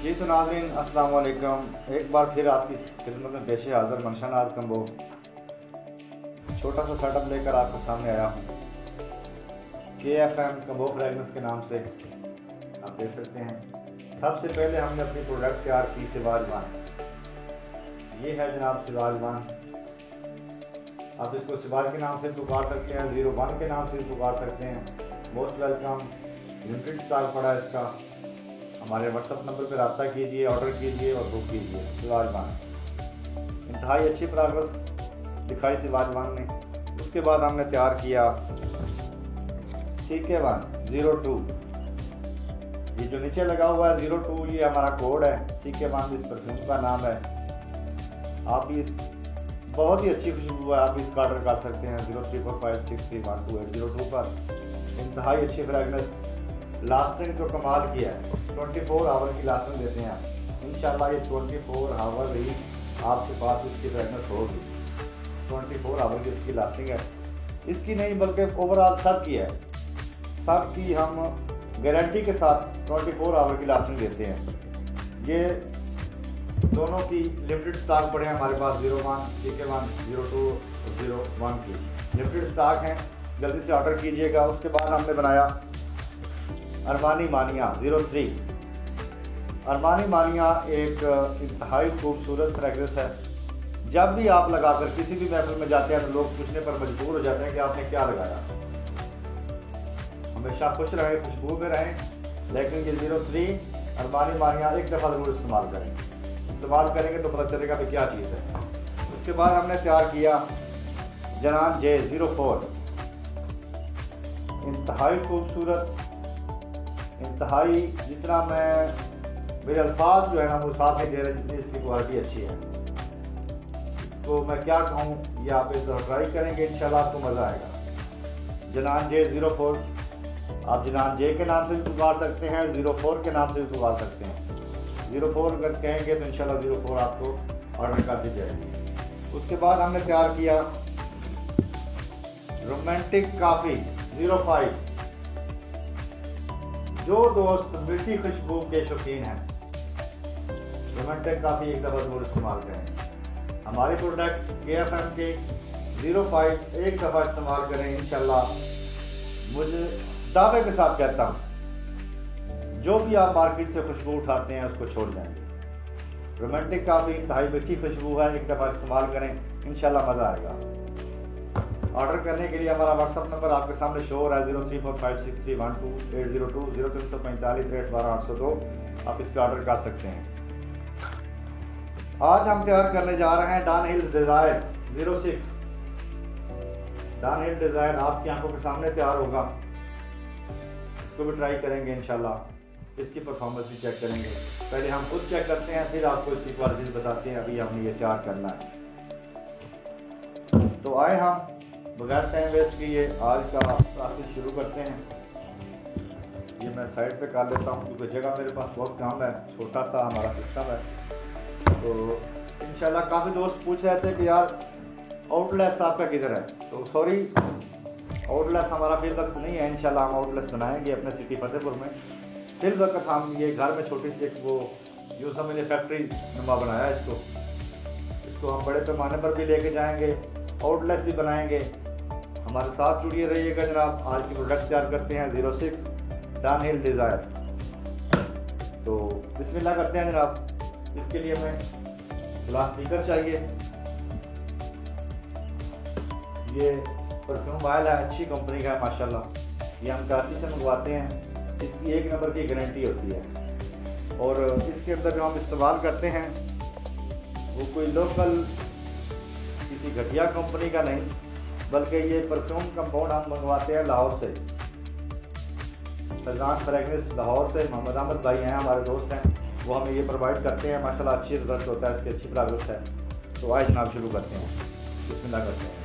जी तो नाज़रीन अस्सलाम वालेकुम। एक बार फिर आपकी खिदमत में पेश हाज़िर मनशानाज कम्बो छोटा सा सेटअप लेकर आपके सामने आया हूँ। KFM कम्बो फ्रेगनेंस के नाम से आप देख सकते हैं। सबसे पहले हमने अपनी प्रोडक्ट तैयार की सिवाजवान। ये है जनाब सिवाजवान। आप इसको सिवाज के नाम से पुकार सकते हैं, 01 के नाम से पुकार सकते हैं। Most welcome. लिमिटेड स्टॉक पड़ा है इसका। हमारे व्हाट्सअप नंबर पर रब्ता कीजिए, ऑर्डर कीजिए और बुक कीजिए। सिवाजवान इंतहाई अच्छी प्रोग्रेस दिखाई सिवाजवान ने। उसके बाद हमने तैयार किया CK1 02। ये जो नीचे लगा हुआ है 02, ये हमारा कोड है। CK1 इस परफ्यूम का नाम है। आप इस बहुत ही अच्छी खुशबू है, आप इसका ऑर्डर कर सकते हैं 03456312 पर। इंतहाई अच्छी फ्रेगनेंस, लास्टिंग तो कमाल किया है। 24 आवर की लास्टिंग देते हैं इंशाल्लाह। ये 24 आवर ही आपके पास इसकी फ्रेगनेंस होगी। 24 आवर की इसकी लास्टिंग है। इसकी नहीं बल्कि ओवरऑल सब की है। सब की हम गारंटी के साथ 24 आवर की लास्टिंग देते हैं। ये दोनों की लिमिटेड स्टॉक पड़े हैं हमारे पास। 01 CK1 02 01 की लिमिटेड स्टॉक हैं। जल्दी से ऑर्डर कीजिएगा। उसके बाद हमने बनाया अरमानी मानिया 03। अरमानी मानिया एक इंतहाई खूबसूरत फ्रेगरेंस है। जब भी आप लगाकर किसी भी महफिल में जाते हैं तो लोग पूछने पर मजबूर हो जाते हैं कि आपने क्या लगाया। हमेशा खुश रहें, खुशबू में रहें। लेकिन ये 03 अरमानी मानिया एक दफ़ा ज़रूर इस्तेमाल करें। इस्तेमाल करेंगे तो पता चलेगा कि क्या चीज़ है। उसके बाद हमने तैयार किया जनान J 04। इंतहाई खूबसूरत, इंतहाई जितना मैं मेरे अल्फाज जो है ना वो साथ नहीं दे रहे जितनी इसकी क्वालिटी अच्छी है। तो मैं क्या कहूँ, ये आप इस ट्राई करेंगे इंशाल्लाह आपको मज़ा आएगा। जनान J 04 आप जनान J के नाम से भी पुकार सकते हैं, 04 के नाम से भी पुकार सकते हैं। 04 अगर कहेंगे तो इंशाल्लाह 04 आपको ऑर्डर कर दी जाएगी। उसके बाद हमने तैयार किया रोमांटिक कॉफ़ी 05। जो दोस्त मीठी खुशबू के शौकीन हैं, रोमांटिक कॉफ़ी एक दफ़ा ज़रूर इस्तेमाल करें। हमारी प्रोडक्ट KFM के 05 एक दफ़ा इस्तेमाल करें इंशाल्लाह। मुझे दावे के साथ कहता हूँ, जो भी आप मार्केट से खुशबू उठाते हैं उसको छोड़ जाएंगे। रोमांटिक कॉफ़ी इंतहाई मीठी खुशबू है, एक दफ़ा इस्तेमाल करें इंशाल्लाह मज़ा आएगा। ऑर्डर करने के लिए हमारा व्हाट्सअप नंबर आपके सामने शो हो रहा है 03456312 0345 आप इस पर ऑर्डर कर सकते हैं। आज हम तैयार करने जा रहे हैं डन हिल डिज़ायर 06। डन हिल डिज़ायर आपकी आंखों के सामने तैयार होगा। इसको भी ट्राई करेंगे इंशाल्लाह। इसकी परफॉर्मेंस भी चेक करेंगे। पहले हम खुद चेक करते हैं, फिर आपको इसकी क्वालिटी बताते हैं। अभी हमने ये तैयार करना है। तो आए हम बगैर टाइम वेस्ट किए आज का प्रोसेस शुरू करते हैं। ये मैं साइड पे कर लेता हूँ क्योंकि जगह मेरे पास बहुत कम है, छोटा सा हमारा सिस्टम है। तो इंशाल्लाह काफ़ी दोस्त पूछ रहे थे कि यार आउटलेस आपका किधर है। तो सॉरी, आउटलेस हमारा फिल वक्त नहीं है। इंशाल्लाह हम आउटलेस बनाएंगे अपने सिटी फतेहपुर में। फिल वक्त हम ये घर में छोटी सी एक वो यूँ समझिए फैक्ट्री नुमा बनाया है इसको हम बड़े पैमाने पर भी लेके जाएंगे, आउटलेस भी बनाएंगे। हमारे साथ जुड़िए रहिएगा जनाब। आज की प्रोडक्ट तैयार करते हैं 06 डन हिल डिज़ायर। तो बिस्मिल्लाह करते हैं जनाब। इसके लिए हमें ग्लास स्पीकर चाहिए। ये परफ्यूम ऑयल है, अच्छी कंपनी का है माशाल्लाह। ये हम कराची से मंगवाते हैं। इसकी 1 नंबर की गारंटी होती है। और इसके अंदर जो हम इस्तेमाल करते हैं वो कोई लोकल किसी घटिया कंपनी का नहीं, बल्कि ये परफ्यूम कंपाउंड हम मंगवाते हैं लाहौर से। फैज़ान फ्रेगनेंस लाहौर से मोहम्मद अहमद भाई हैं, हमारे दोस्त हैं, वो हमें ये प्रोवाइड करते हैं। माशाल्लाह अच्छी रिजल्ट होता है, इसकी अच्छी प्रोग्रेस है। तो आइए जनाब शुरू करते हैं। बिस्मिल्लाह करते हैं।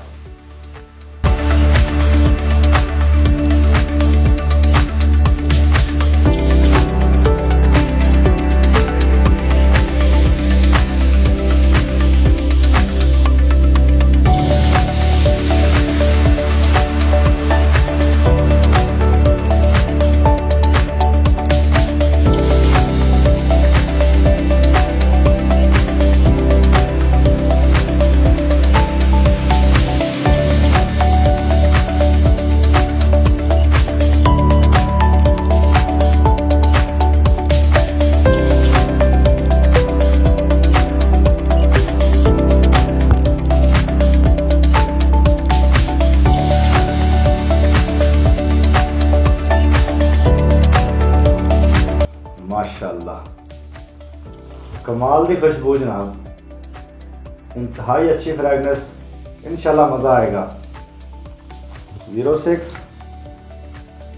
माशाल्लाह, कमाल की खुशबू जनाब, इंतहाई अच्छी फ्रेगनेंस, इंशाल्लाह मज़ा आएगा। 06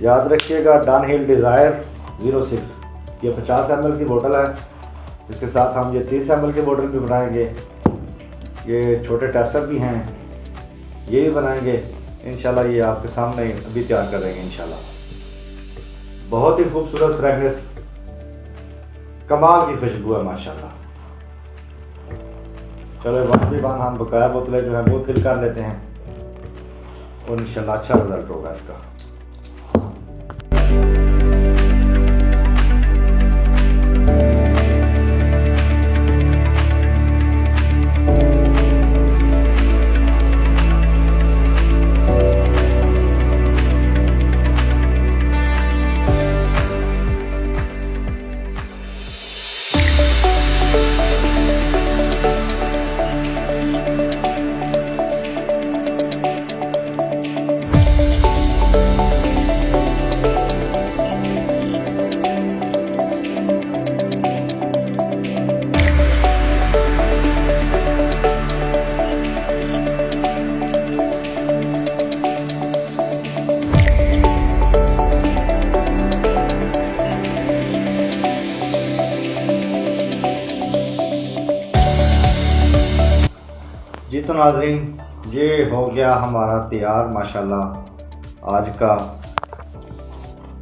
याद रखिएगा, डाउनहिल डिज़ायर 06। ये 50 ml की बोतल है, इसके साथ हम ये 30 ml की बोतल भी बनाएंगे। ये छोटे टेस्टर भी हैं, ये भी बनाएंगे इंशाल्लाह। ये आपके सामने अभी तैयार करेंगे इंशाल्लाह। बहुत ही खूबसूरत फ्रेगनेंस, कमाल की खुशबू है माशाल्लाह। चलो वाकई बात, हम बकाया बोतलें जो है वो फिल कर लेते हैं और इंशाल्लाह अच्छा रिजल्ट होगा इसका। जी तो नाज़रीन, ये हो गया हमारा तैयार माशाल्लाह आज का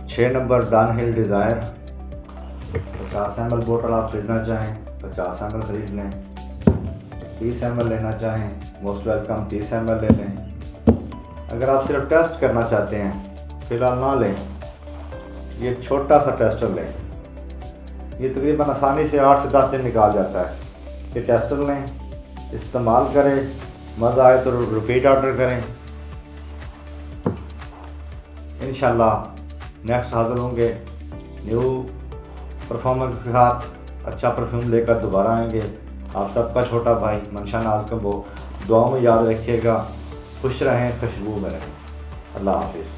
6 नंबर डाउनहिल डिज़ायर। 50 ml बोतल आप खरीदना चाहें 50 ml खरीद लें, 30 ml लेना चाहें मोस्ट वेलकम 30 ml ले लें। अगर आप सिर्फ टेस्ट करना चाहते हैं फ़िलहाल ना लें, ये छोटा सा टेस्टर लें। ये तकरीबन आसानी से 8 से 10 दिन निकाल जाता है। ये टेस्टर लें, इस्तेमाल करें, मज़ा आए तो रिपीट ऑर्डर करें। इंशाल्लाह नेक्स्ट हाज़िर होंगे न्यू परफॉर्मेंस के साथ, अच्छा परफ्यूम लेकर दोबारा आएंगे। आप सबका छोटा भाई मंशा नाज का वो दुआ में याद रखिएगा। खुश रहें, खुशबू में रहें। अल्लाह हाफिज़।